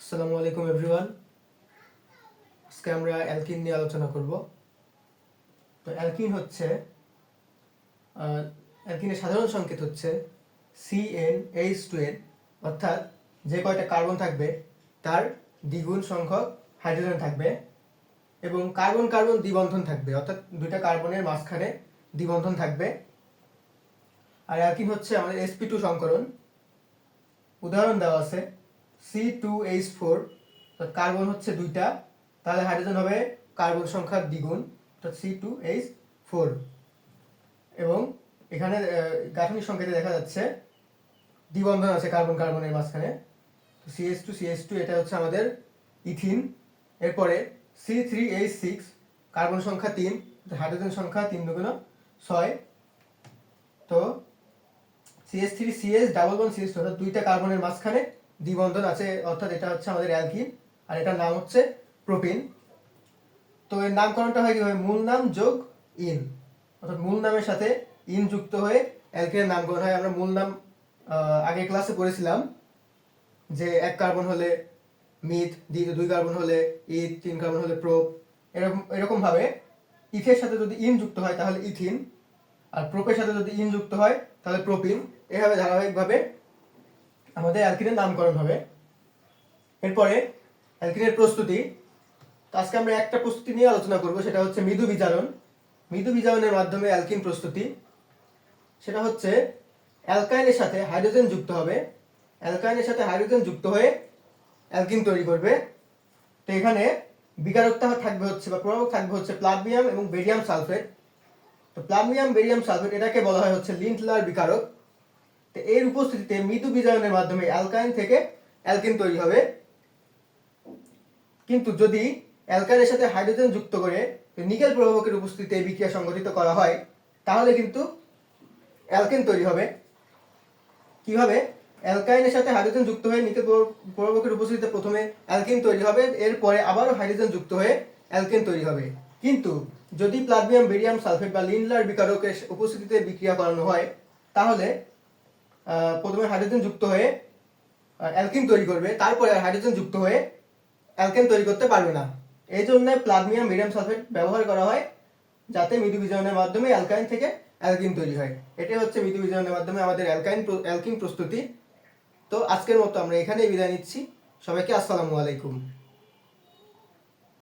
আসসালামু আলাইকুম এভরিওয়ান। আজকে আমরা অ্যালকিন নিয়ে আলোচনা করব। তো অ্যালকিন হচ্ছে অ্যালকিনের সাধারণ সংকেত হচ্ছে CnH2n, অর্থাৎ যে কয়টা কার্বন থাকবে তার দ্বিগুণ সংখ্যক হাইড্রোজেন থাকবে এবং কার্বন কার্বন দ্বিবন্ধন থাকবে, অর্থাৎ দুইটা কার্বনের মাঝখানে দ্বিবন্ধন থাকবে। আর অ্যালকিন হচ্ছে আমাদের sp2 সংকরণ। উদাহরণ দেওয়া আছে C2H4, কার্বন হচ্ছে দুইটা, তাহলে হাইড্রোজেন হবে কার্বন সংখ্যার দ্বিগুণ, অর্থাৎ C2H4। এবং এখানে গাঠনিক সংকেতে দেখা যাচ্ছে দ্বিবন্ধন আছে কার্বন কার্বনের মাঝখানে। তো CH2 এটা হচ্ছে আমাদের ইথিন। এরপরে C3H6, কার্বন সংখ্যা 3, হাইড্রোজেন সংখ্যা 3 দুগুণ 6। তো CH3CH ডাবল বন্ড CH2, অর্থাৎ দুইটা কার্বনের মাঝখানে দ্বিবন্ধন আছে, অর্থাৎ এটা হচ্ছে আমাদের অ্যালকিন। আর এটার নাম হচ্ছে প্রোপিন। তো এর নামকরণটা হয় কিভাবে? মূল নাম যোগ ইন, অর্থাৎ মূল নামের সাথে ইন যুক্ত হয়ে অ্যালকিনের নামকরণ হয়। আমরা মূল নাম আগের ক্লাসে পড়েছিলাম যে এক কার্বন হলে মিথ, দুই কার্বন হলে ইথ, 3 কার্বন হলে প্রোপ। এরকম ভাবে ইথের সাথে যদি ইন যুক্ত হয় তাহলে ইথিন, আর প্রোপের সাথে যদি ইন যুক্ত হয় তাহলে প্রোপিন। এভাবে ধারাবাহিকভাবে আমাদের অ্যালকিনের নামকরণ হবে। এরপরে অ্যালকিনের প্রস্তুতি। তো আজকে আমরা একটা প্রস্তুতি নিয়ে আলোচনা করব, সেটা হচ্ছে মৃদু বিজারণ। মৃদু বিজারণের মাধ্যমে অ্যালকিন প্রস্তুতি, সেটা হচ্ছে অ্যালকাইনের সাথে হাইড্রোজেন যুক্ত হবে, অ্যালকাইনের সাথে হাইড্রোজেন যুক্ত হয়ে অ্যালকিন তৈরি করবে। তো এখানে বিকারকটা থাকবে হচ্ছে বা প্রভাবক থাকবে হচ্ছে প্লাটিনাম এবং বেরিয়াম সালফেট। তো প্লাটিনাম বেরিয়াম সালফেট এটাকে বলা হয় হচ্ছে লিন্টলার বিকারক। তো এর উপস্থিতিতে মৃদু বিজারণের মাধ্যমে অ্যালকাইন থেকে অ্যালকিন তৈরি হবে। কিন্তু যদি অ্যালকাইনের সাথে হাইড্রোজেন যুক্ত করে নিকেল প্রভাবকের উপস্থিতিতে এই বিক্রিয়া সংঘটিত করা হয় তাহলে কিন্তু অ্যালকেন তৈরি হবে। কিভাবে? অ্যালকাইনের সাথে হাইড্রোজেন যুক্ত হয়ে নিকেল প্রভাবকের উপস্থিতিতে প্রথমে অ্যালকেন তৈরি হবে, এরপরে আবারও হাইড্রোজেন যুক্ত হয়ে অ্যালকেন তৈরি হবে। কিন্তু যদি প্লাটিনাম বেরিয়াম সালফেট বা লিন্টলার বিকারকের উপস্থিতিতে বিক্রিয়া করানো হয় তাহলে প্রথমে হাইড্রোজেন যুক্ত হয়ে অ্যালকিন তৈরি করবে, তারপরে হাইড্রোজেন যুক্ত হয়ে অ্যালকেন তৈরি করতে পারবে না। এই জন্য প্লাটিনাম বেরিয়াম সালফেট ব্যবহার করা হয়, যাতে মৃদু বিজারণের মাধ্যমে অ্যালকাইন থেকে অ্যালকিন তৈরি হয়। এটাই হচ্ছে মৃদু বিজারণের মাধ্যমে আমাদের অ্যালকিন প্রস্তুতি। তো আজকের মতো আমরা এখানেই বিদায় নিচ্ছি। সবাইকে আসসালামু আলাইকুম।